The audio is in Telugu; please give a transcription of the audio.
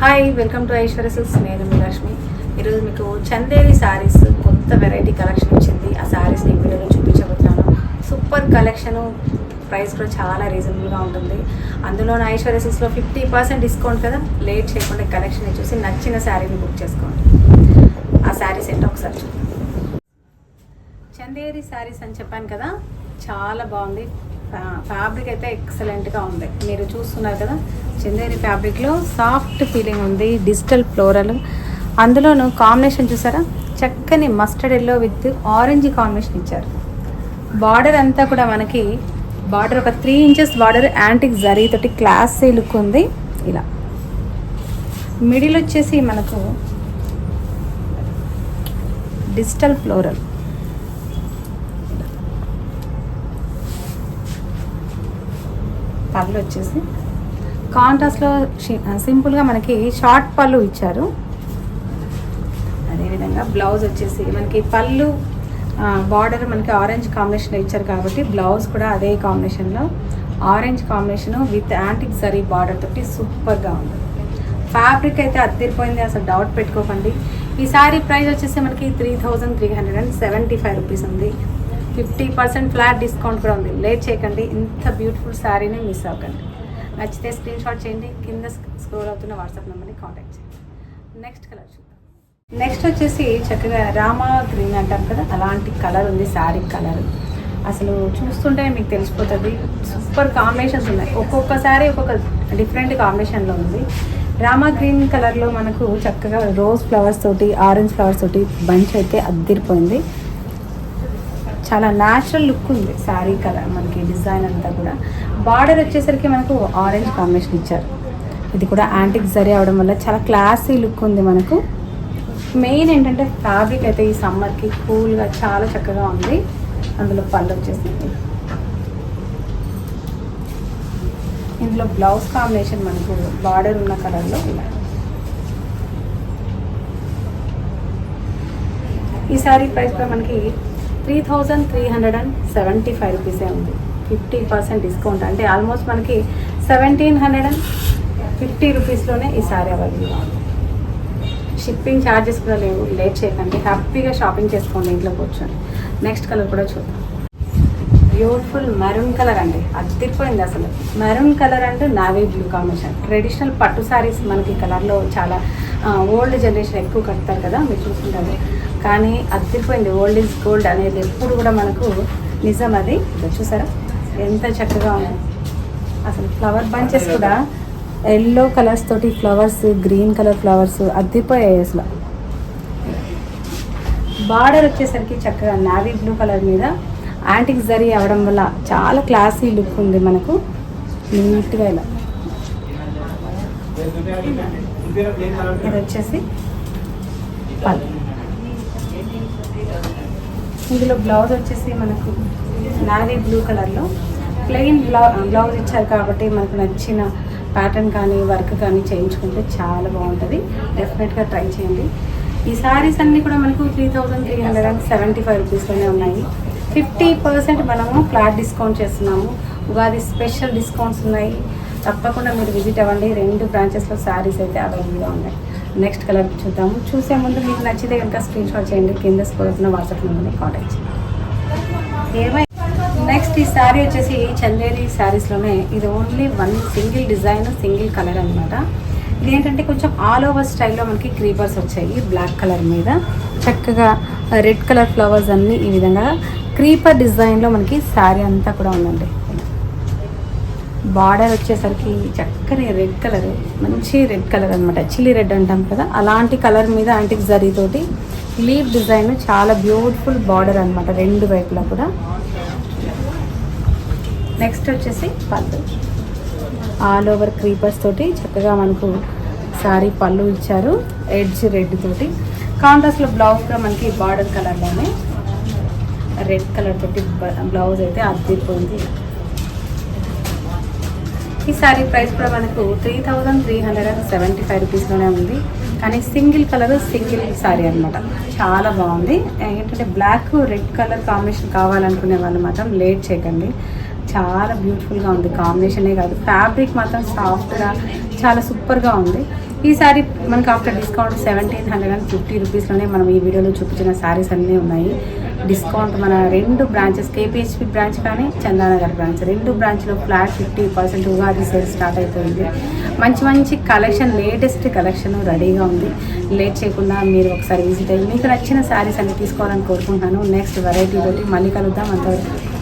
Hi, welcome to Aishwarya silks. నేను మీ లక్ష్మి. ఈరోజు మీకు చందేరి శారీస్ కొత్త వెరైటీ కలెక్షన్ వచ్చింది. ఆ శారీస్ని ఈ వీడియోలో చూపించబోతున్నాను. సూపర్ కలెక్షను, ప్రైస్ కూడా చాలా రీజనబుల్గా ఉంటుంది. అందులో ఐశ్వర్య సిల్క్స్లో 50% డిస్కౌంట్ కదా. లేట్ చేయకుండా కలెక్షన్ చూసి నచ్చిన శారీని బుక్ చేసుకోండి. ఆ శారీస్ ఏంటో ఒకసారి చూద్దాం. చందేరి శారీస్ అని చెప్పాను కదా, చాలా బాగుంది. ఫ్యాబ్రిక్ అయితే ఎక్సలెంట్గా ఉంది. మీరు చూస్తున్నారు కదా, చందేరి ఫ్యాబ్రిక్లో సాఫ్ట్ ఫీలింగ్ ఉంది. డిజిటల్ ఫ్లోరల్, అందులోనూ కాంబినేషన్ చూసారా, చక్కని mustard yellow with orange combination ఇచ్చారు. బార్డర్ అంతా కూడా మనకి బార్డర్ ఒక 3 ఇంచెస్ బార్డర్ యాంటిక్ జరీ తోటి క్లాసీ లుక్ ఉంది. ఇలా మిడిల్ వచ్చేసి మనకు డిజిటల్ ఫ్లోరల్, పళ్ళు వచ్చేసి కాంట్రాస్ట్లో సింపుల్గా మనకి షార్ట్ పళ్ళు ఇచ్చారు. అదేవిధంగా బ్లౌజ్ వచ్చేసి మనకి పళ్ళు బార్డర్ మనకి ఆరెంజ్ కాంబినేషన్లో ఇచ్చారు కాబట్టి బ్లౌజ్ కూడా అదే కాంబినేషన్లో orange combination with antique zari border తోటి సూపర్గా ఉంది. ఫ్యాబ్రిక్ అయితే అద్దరిపోయింది, అసలు డౌట్ పెట్టుకోకండి. ఈ సారీ ప్రైస్ వచ్చేసి మనకి 3375 రూపీస్ ఉంది. 50% ఫ్లాట్ డిస్కౌంట్ కూడా ఉంది. లేట్ చేయకండి, ఇంత బ్యూటిఫుల్ శారీని మిస్ అవ్వకండి. నచ్చితే స్క్రీన్ షాట్ చేయండి, కింద స్క్రోల్ అవుతున్న వాట్సాప్ నెంబర్ని కాంటాక్ట్ చేయండి. నెక్స్ట్ కలర్ చూద్దాం. నెక్స్ట్ వచ్చేసి చక్కగా రామా గ్రీన్ అంటారు కదా, అలాంటి కలర్ ఉంది శారీ కలర్. అసలు చూస్తుంటే మీకు తెలిసిపోతుంది. సూపర్ కాంబినేషన్స్ ఉన్నాయి, ఒక్కొక్క శారీ ఒక్కొక్క డిఫరెంట్ కాంబినేషన్లో ఉంది. రామా గ్రీన్ కలర్లో మనకు చక్కగా రోజ్ ఫ్లవర్స్ తోటి ఆరెంజ్ ఫ్లవర్స్ తోటి బంచ్ అయితే అద్దరిపోయింది. చాలా న్యాచురల్ లుక్ ఉంది శారీ కలర్. మనకి డిజైన్ అంతా కూడా బార్డర్ వచ్చేసరికి మనకు ఆరెంజ్ కాంబినేషన్ ఇచ్చారు. ఇది కూడా యాంటిక్ జరీ అవడం వల్ల చాలా క్లాసీ లుక్ ఉంది. మనకు మెయిన్ ఏంటంటే ఫ్యాబ్రిక్ అయితే ఈ సమ్మర్కి కూల్గా చాలా చక్కగా ఉంది. అందులో పళ్ళు వచ్చేసి ఇందులో బ్లౌజ్ కాంబినేషన్ మనకు బార్డర్ ఉన్న కలర్లో ఇలా. ఈ శారీ ప్రైస్ కూడా మనకి 3375 రూపీసే ఉంది. 50% డిస్కౌంట్ అంటే ఆల్మోస్ట్ మనకి 1750 రూపీస్లోనే ఈ శారీ అవైలబుల్గా ఉంది. షిప్పింగ్ ఛార్జెస్ కూడా లేవు. లేట్ చేయకండి, హ్యాపీగా షాపింగ్ చేసుకోండి ఇంట్లో కూర్చొని. నెక్స్ట్ కలర్ కూడా చూద్దాం. బ్యూటిఫుల్ మెరూన్ కలర్ అండి, అద్దరిపోయింది అసలు. Maroon colour and navy blue combination. Traditional పట్టు శారీస్ మనకి కలర్లో చాలా ఓల్డ్ జనరేషన్ ఎక్కువ కడతారు కదా, మీరు చూస్తుంటారు. కానీ అద్దరిపోయింది. ఓల్డ్ ఈజ్ గోల్డ్ అనేది ఎప్పుడు కూడా మనకు నిజం. అది చూసారా ఎంత చక్కగా ఉంది. అసలు ఫ్లవర్ బంచెస్ కూడా ఎల్లో కలర్స్ తోటి ఫ్లవర్స్, గ్రీన్ కలర్ ఫ్లవర్స్ అద్దరిపోయాయి అసలు. బార్డర్ వచ్చేసరికి చక్కగా నావీ బ్లూ కలర్ మీద యాంటిక్ జరీ అవడం వల్ల చాలా క్లాసీ లుక్ ఉంది మనకు. నీట్గా ఇలా ఇది వచ్చేసి పళ్ళు. ఇందులో బ్లౌజ్ వచ్చేసి మనకు నావీ బ్లూ కలర్లో ప్లెయిన్ బ్లౌజ్ ఇచ్చారు కాబట్టి మనకు నచ్చిన ప్యాటర్న్ కానీ వర్క్ కానీ చేయించుకుంటే చాలా బాగుంటుంది. డెఫినెట్గా ట్రై చేయండి. ఈ శారీస్ అన్నీ కూడా మనకు 3375 రూపీస్లోనే ఉన్నాయి. 50% మనము ఫ్లాట్ డిస్కౌంట్ చేస్తున్నాము. ఉగాది స్పెషల్ డిస్కౌంట్స్ ఉన్నాయి. తప్పకుండా మీరు విజిట్ అవ్వండి. 2 బ్రాంచెస్లో శారీస్ అయితే అవైలబుల్గా ఉన్నాయి. నెక్స్ట్ కలర్ చూద్దాము. చూసే ముందు మీకు నచ్చితే కనుక స్క్రీన్ షాట్ చేయండి, కింద స్క్రోల్ అవుతున్న వాట్సాప్ నెంబర్ని కాంటాక్ట్ చేయండి. నెక్స్ట్ ఈ శారీ వచ్చేసి చందేరి శారీస్లోనే ఇది only 1 single design, single colour అనమాట. ఇది ఏంటంటే కొంచెం ఆల్ ఓవర్ స్టైల్లో మనకి క్రీపర్స్ వచ్చాయి. బ్లాక్ కలర్ మీద చక్కగా రెడ్ కలర్ ఫ్లవర్స్ అన్నీ ఈ విధంగా క్రీపర్ డిజైన్లో మనకి శారీ అంతా కూడా ఉందండి. బార్డర్ వచ్చేసరికి చక్కని రెడ్ కలర్, మంచి రెడ్ కలర్ అనమాట. చిల్లీ రెడ్ అంటాం కదా, అలాంటి కలర్ మీద యాంటిక్ జరీ తోటి లీఫ్ డిజైన్. చాలా బ్యూటిఫుల్ బార్డర్ అనమాట 2 వైపులా కూడా. నెక్స్ట్ వచ్చేసి పళ్ళు, ఆల్ ఓవర్ క్రీపర్స్ తోటి చక్కగా మనకు శారీ పళ్ళు ఇచ్చారు. ఎడ్జ్ రెడ్ తోటి కాంట్రాస్ట్లో బ్లౌజ్ కూడా మనకి బార్డర్ కలర్లోనే రెడ్ కలర్ తోటి బ్లౌజ్ అయితే అద్దరిపోయింది. ఈ శారీ ప్రైస్ కూడా మనకు 3375 రూపీస్లోనే ఉంది. కానీ సింగిల్ కలర్, సింగిల్ శారీ అనమాట. చాలా బాగుంది. ఏంటంటే బ్లాక్ రెడ్ కలర్ కాంబినేషన్ కావాలనుకునే వాళ్ళు మాత్రం లేట్ చేయకండి. చాలా బ్యూటిఫుల్గా ఉంది. కాంబినేషనే కాదు, ఫ్యాబ్రిక్ మాత్రం సాఫ్ట్గా చాలా సూపర్గా ఉంది. ఈ సారీ మనకి ఆఫ్టర్ డిస్కౌంట్ 1750 రూపీస్లోనే మనం ఈ వీడియోలో చూపించిన శారీస్ అన్నీ ఉన్నాయి. డిస్కౌంట్ మన 2 బ్రాంచెస్, కేపీహెచ్పి బ్రాంచ్ కానీ చందానగర్ బ్రాంచ్, 2 బ్రాంచ్లో ఫ్లాట్ 50% ఉగాది సేల్ స్టార్ట్ అయిపోయింది. మంచి మంచి కలెక్షన్, లేటెస్ట్ కలెక్షన్ రెడీగా ఉంది. లేట్ చేయకుండా మీరు ఒకసారి విజిట్ అయ్యి మీకు నచ్చిన శారీస్ అన్ని తీసుకోవాలని కోరుకుంటున్నాను. నెక్స్ట్ వెరైటీ తోటి మళ్ళీ కలుద్దాం. అంతవరకు